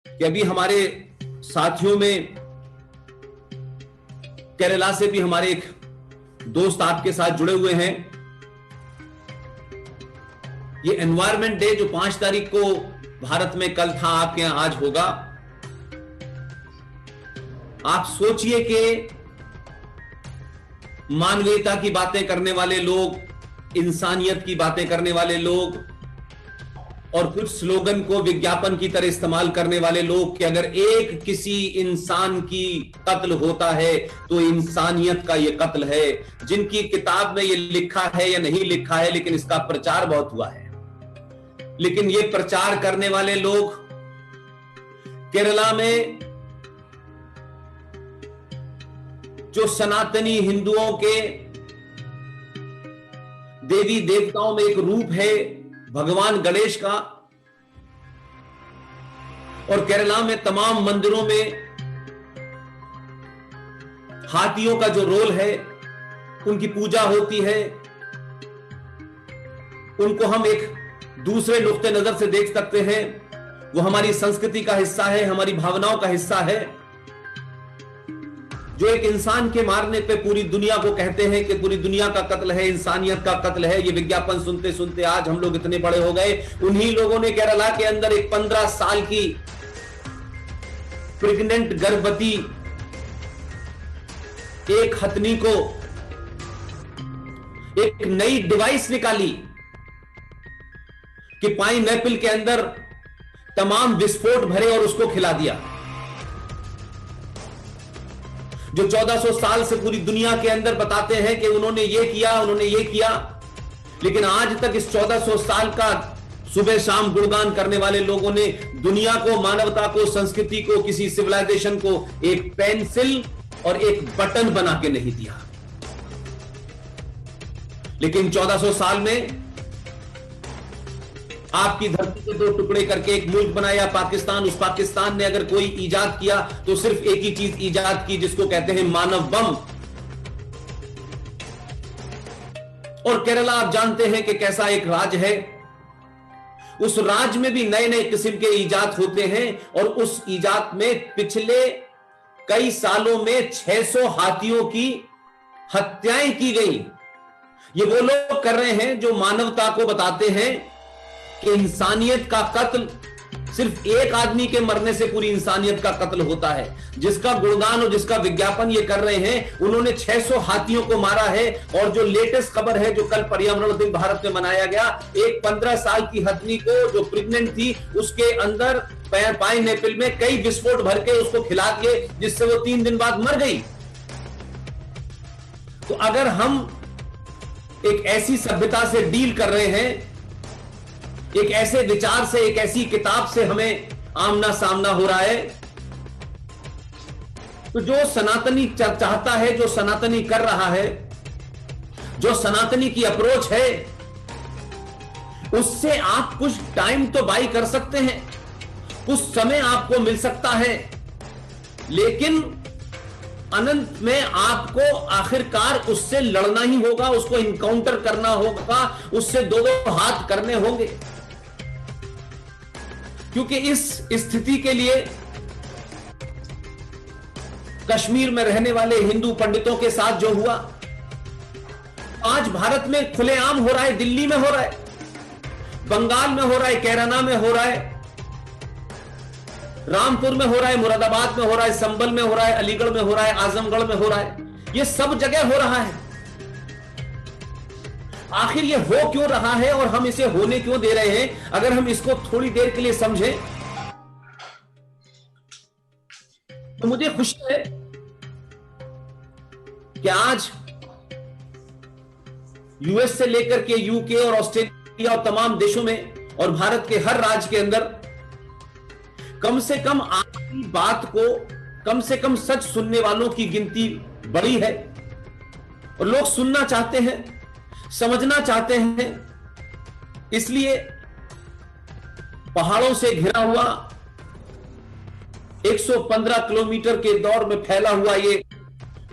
कि अभी हमारे साथियों में केरला से भी हमारे एक दोस्त आपके साथ जुड़े हुए हैं। ये एनवायरमेंट डे जो 5 तारीख को भारत में कल था, आपके यहां आज होगा। आप सोचिए कि मानवीयता की बातें करने वाले लोग, इंसानियत की बातें करने वाले लोग और कुछ स्लोगन को विज्ञापन की तरह इस्तेमाल करने वाले लोग कि अगर एक किसी इंसान की कत्ल होता है तो इंसानियत का यह कत्ल है। जिनकी किताब में यह लिखा है या नहीं लिखा है, लेकिन इसका प्रचार बहुत हुआ है। लेकिन ये प्रचार करने वाले लोग केरला में जो सनातनी हिंदुओं के देवी देवताओं में एक रूप है भगवान गणेश का, और केरला में तमाम मंदिरों में हाथियों का जो रोल है, उनकी पूजा होती है। उनको हम एक दूसरे नुक्ते नजर से देख सकते हैं। वो हमारी संस्कृति का हिस्सा है, हमारी भावनाओं का हिस्सा है। जो एक इंसान के मारने पे पूरी दुनिया को कहते हैं कि पूरी दुनिया का कत्ल है, इंसानियत का कत्ल है। ये विज्ञापन सुनते सुनते आज हम लोग इतने बड़े हो गए। उन्हीं लोगों ने केरला के अंदर एक 15 साल की प्रेग्नेंट गर्भवती एक हथनी को एक नई डिवाइस निकाली कि पाइनएप्पल के अंदर तमाम विस्फोट भरे और उसको खिला दिया। जो 1400 साल से पूरी दुनिया के अंदर बताते हैं कि उन्होंने ये किया, उन्होंने ये किया, लेकिन आज तक इस 1400 साल का सुबह शाम गुणगान करने वाले लोगों ने दुनिया को, मानवता को, संस्कृति को, किसी सिविलाइजेशन को एक पेंसिल और एक बटन बना के नहीं दिया। लेकिन 1400 साल में आपकी धरती के 2 टुकड़े करके एक मुल्क बनाया पाकिस्तान। उस पाकिस्तान ने अगर कोई इजाद किया तो सिर्फ एक ही चीज इजाद की, जिसको कहते हैं मानव बम। और केरला आप जानते हैं कि कैसा एक राज्य है। उस राज्य में भी नए नए किस्म के इजाद होते हैं, और उस इजाद में पिछले कई सालों में 600 हाथियों की हत्याएं की गई। ये वो लोग कर रहे हैं जो मानवता को बताते हैं कि इंसानियत का कत्ल सिर्फ एक आदमी के मरने से पूरी इंसानियत का कत्ल होता है। जिसका गुणगान और जिसका विज्ञापन ये कर रहे हैं, उन्होंने 600 हाथियों को मारा है। और जो लेटेस्ट खबर है, जो कल पर्यावरण दिन भारत में मनाया गया, एक 15 साल की हथनी को जो प्रेग्नेंट थी, उसके अंदर पाइनएप्पल में कई विस्फोट भर के उसको खिला दिए, जिससे वो 3 दिन बाद मर गई। तो अगर हम एक ऐसी सभ्यता से डील कर रहे हैं, एक ऐसे विचार से, एक ऐसी किताब से हमें आमना सामना हो रहा है, तो जो सनातनी चाहता है, जो सनातनी कर रहा है, जो सनातनी की अप्रोच है, उससे आप कुछ टाइम तो बाई कर सकते हैं, कुछ समय आपको मिल सकता है, लेकिन अनंत में आपको आखिरकार उससे लड़ना ही होगा, उसको इनकाउंटर करना होगा, उससे 2-2 हाथ करने होंगे। क्योंकि इस स्थिति के लिए कश्मीर में रहने वाले हिंदू पंडितों के साथ जो हुआ, आज भारत में खुलेआम हो रहा है। दिल्ली में हो रहा है, बंगाल में हो रहा है, केरला में हो रहा है, रामपुर में हो रहा है, मुरादाबाद में हो रहा है, संभल में हो रहा है, अलीगढ़ में हो रहा है, आजमगढ़ में हो रहा है। ये सब जगह हो रहा है। आखिर ये हो क्यों रहा है और हम इसे होने क्यों दे रहे हैं? अगर हम इसको थोड़ी देर के लिए समझें तो मुझे खुशी है कि आज यूएस से लेकर के यूके और ऑस्ट्रेलिया और तमाम देशों में और भारत के हर राज्य के अंदर कम से कम आपकी बात को, कम से कम सच सुनने वालों की गिनती बढ़ी है। और लोग सुनना चाहते हैं, समझना चाहते हैं। इसलिए पहाड़ों से घिरा हुआ 115 किलोमीटर के दौर में फैला हुआ ये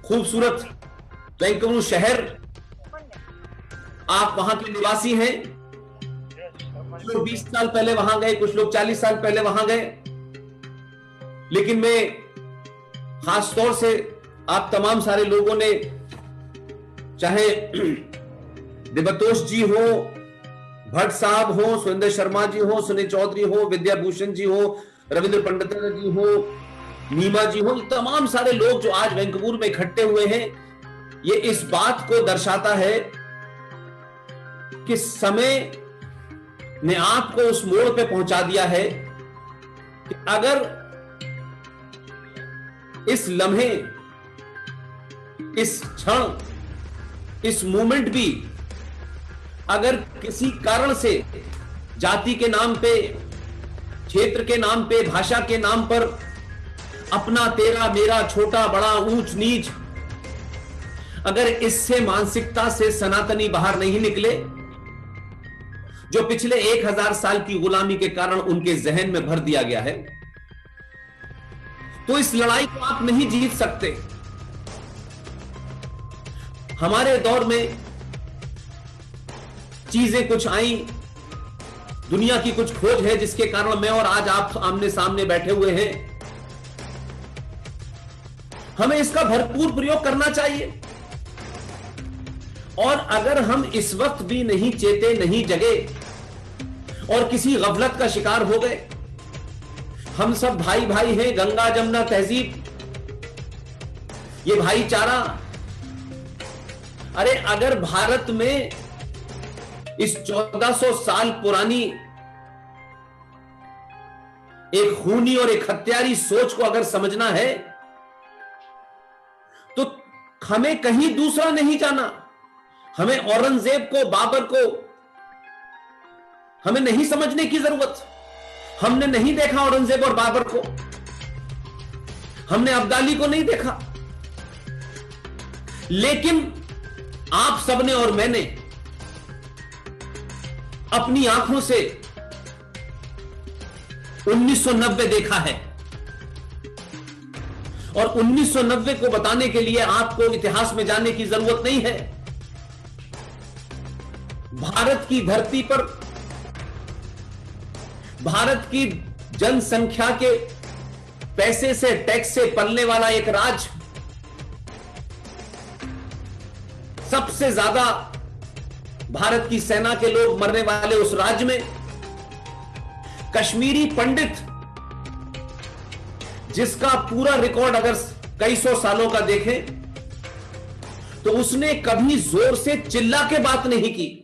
खूबसूरत बेंगलुरु शहर, आप वहां के निवासी हैं। कुछ लोग 20 साल पहले वहां गए, कुछ लोग 40 साल पहले वहां गए। लेकिन मैं खास तौर से आप तमाम सारे लोगों ने, चाहे देवतोष जी हो, भट्ट साहब हो, सुरेंद्र शर्मा जी हो, सुनील चौधरी हो, विद्याभूषण जी हो, रविंद्र पंडित जी हो, नीमा जी हो, तमाम सारे लोग जो आज वैंकूवर में इकट्ठे हुए हैं, ये इस बात को दर्शाता है कि समय ने आपको उस मोड़ पे पहुंचा दिया है कि अगर इस लम्हे, इस क्षण, इस मोमेंट भी अगर किसी कारण से जाति के नाम पे, क्षेत्र के नाम पे, भाषा के नाम पर अपना तेरा मेरा, छोटा बड़ा, ऊंच नीच, अगर इससे मानसिकता से सनातनी बाहर नहीं निकले, जो पिछले 1000 साल की गुलामी के कारण उनके जहन में भर दिया गया है, तो इस लड़ाई को आप नहीं जीत सकते। हमारे दौर में चीजें कुछ आई, दुनिया की कुछ खोज है जिसके कारण मैं और आज आप आमने सामने बैठे हुए हैं। हमें इसका भरपूर प्रयोग करना चाहिए। और अगर हम इस वक्त भी नहीं चेते, नहीं जगे और किसी गफलत का शिकार हो गए, हम सब भाई भाई हैं, गंगा जमुना तहजीब, ये भाईचारा। अरे अगर भारत में इस 1400 साल पुरानी एक खूनी और एक हत्यारी सोच को अगर समझना है, तो हमें कहीं दूसरा नहीं जाना। हमें औरंगजेब को, बाबर को हमें नहीं समझने की जरूरत। हमने नहीं देखा औरंगजेब और बाबर को, हमने अब्दाली को नहीं देखा, लेकिन आप सबने और मैंने अपनी आंखों से 1990 देखा है। और 1990 को बताने के लिए आपको इतिहास में जाने की जरूरत नहीं है। भारत की धरती पर भारत की जनसंख्या के पैसे से, टैक्स से पलने वाला एक राज्य, सबसे ज्यादा भारत की सेना के लोग मरने वाले उस राज्य में कश्मीरी पंडित, जिसका पूरा रिकॉर्ड अगर कई सौ सालों का देखें, तो उसने कभी जोर से चिल्ला के बात नहीं की।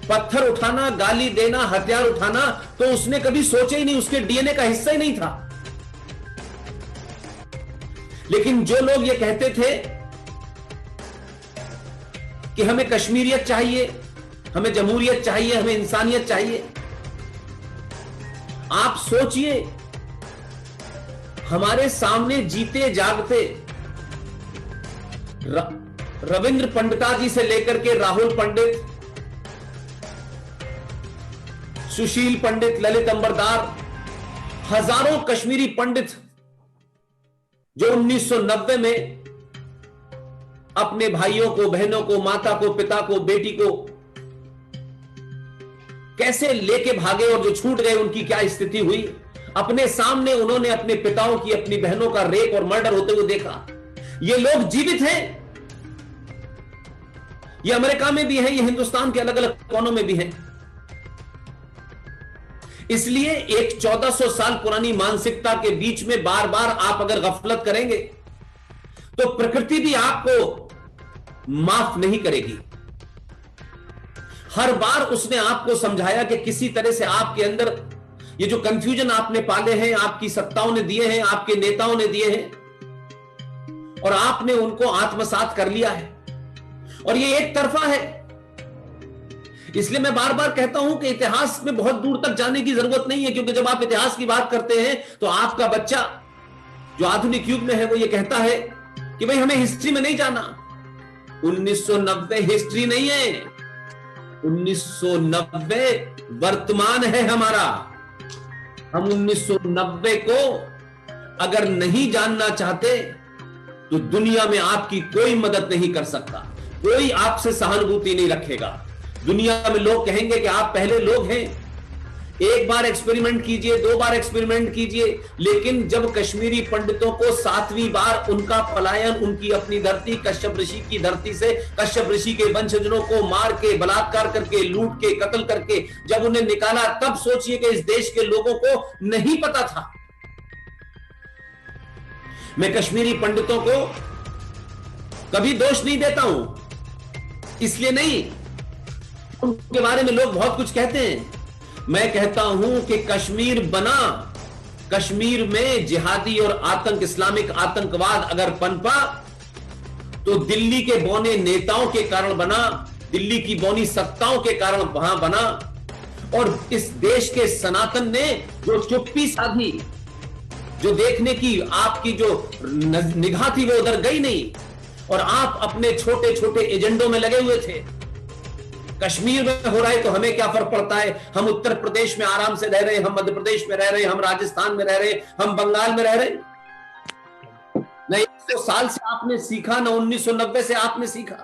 पत्थर उठाना, गाली देना, हथियार उठाना तो उसने कभी सोचा ही नहीं, उसके डीएनए का हिस्सा ही नहीं था। लेकिन जो लोग ये कहते थे कि हमें कश्मीरियत चाहिए, हमें जमहूरियत चाहिए, हमें इंसानियत चाहिए, आप सोचिए, हमारे सामने जीते जागते रविंद्र पंडिता जी से लेकर के राहुल पंडित, सुशील पंडित, ललित अंबरदार, हजारों कश्मीरी पंडित जो 1990 में अपने भाइयों को, बहनों को, माता को, पिता को, बेटी को कैसे लेके भागे और जो छूट गए उनकी क्या स्थिति हुई। अपने सामने उन्होंने अपने पिताओं की, अपनी बहनों का रेप और मर्डर होते हुए देखा। ये लोग जीवित हैं, ये अमेरिका में भी हैं, ये हिंदुस्तान के अलग अलग कोनों में भी हैं। इसलिए एक 1400 साल पुरानी मानसिकता के बीच में बार बार आप अगर गफलत करेंगे तो प्रकृति भी आपको माफ नहीं करेगी। हर बार उसने आपको समझाया कि किसी तरह से आपके अंदर ये जो कंफ्यूजन आपने पाले हैं, आपकी सत्ताओं ने दिए हैं, आपके नेताओं ने दिए हैं, और आपने उनको आत्मसात कर लिया है, और ये एक तरफा है। इसलिए मैं बार बार कहता हूं कि इतिहास में बहुत दूर तक जाने की जरूरत नहीं है, क्योंकि जब आप इतिहास की बात करते हैं तो आपका बच्चा जो आधुनिक युग में है वो ये कहता है कि भाई हमें हिस्ट्री में नहीं जाना। 1990 हिस्ट्री नहीं है, 1990 वर्तमान है हमारा। हम 1990 को अगर नहीं जानना चाहते तो दुनिया में आपकी कोई मदद नहीं कर सकता, कोई आपसे सहानुभूति नहीं रखेगा। दुनिया में लोग कहेंगे कि आप पहले लोग हैं, एक बार एक्सपेरिमेंट कीजिए, 2 बार एक्सपेरिमेंट कीजिए, लेकिन जब कश्मीरी पंडितों को 7वीं बार उनका पलायन, उनकी अपनी धरती कश्यप ऋषि की धरती से, कश्यप ऋषि के वंशजों को मार के, बलात्कार करके, लूट के, कत्ल करके जब उन्हें निकाला, तब सोचिए कि इस देश के लोगों को नहीं पता था। मैं कश्मीरी पंडितों को कभी दोष नहीं देता हूं, इसलिए नहीं, उनके बारे में लोग बहुत कुछ कहते हैं। मैं कहता हूं कि कश्मीर बना, कश्मीर में जिहादी और आतंक, इस्लामिक आतंकवाद अगर पनपा तो दिल्ली के बौने नेताओं के कारण बना, दिल्ली की बौनी सत्ताओं के कारण वहां बना। और इस देश के सनातन ने जो चुप्पी साधी, जो देखने की आपकी जो निगाह थी वो उधर गई नहीं, और आप अपने छोटे छोटे एजेंडों में लगे हुए थे। कश्मीर में हो रहा है तो हमें क्या फर्क पड़ता है, हम उत्तर प्रदेश में आराम से रह रहे हैं, हम मध्य प्रदेश में रह रहे हैं, हम राजस्थान में रह रहे हैं, हम बंगाल में रह रहे हैं। नहीं 100 साल से आपने सीखा, ना 1990 से आपने सीखा।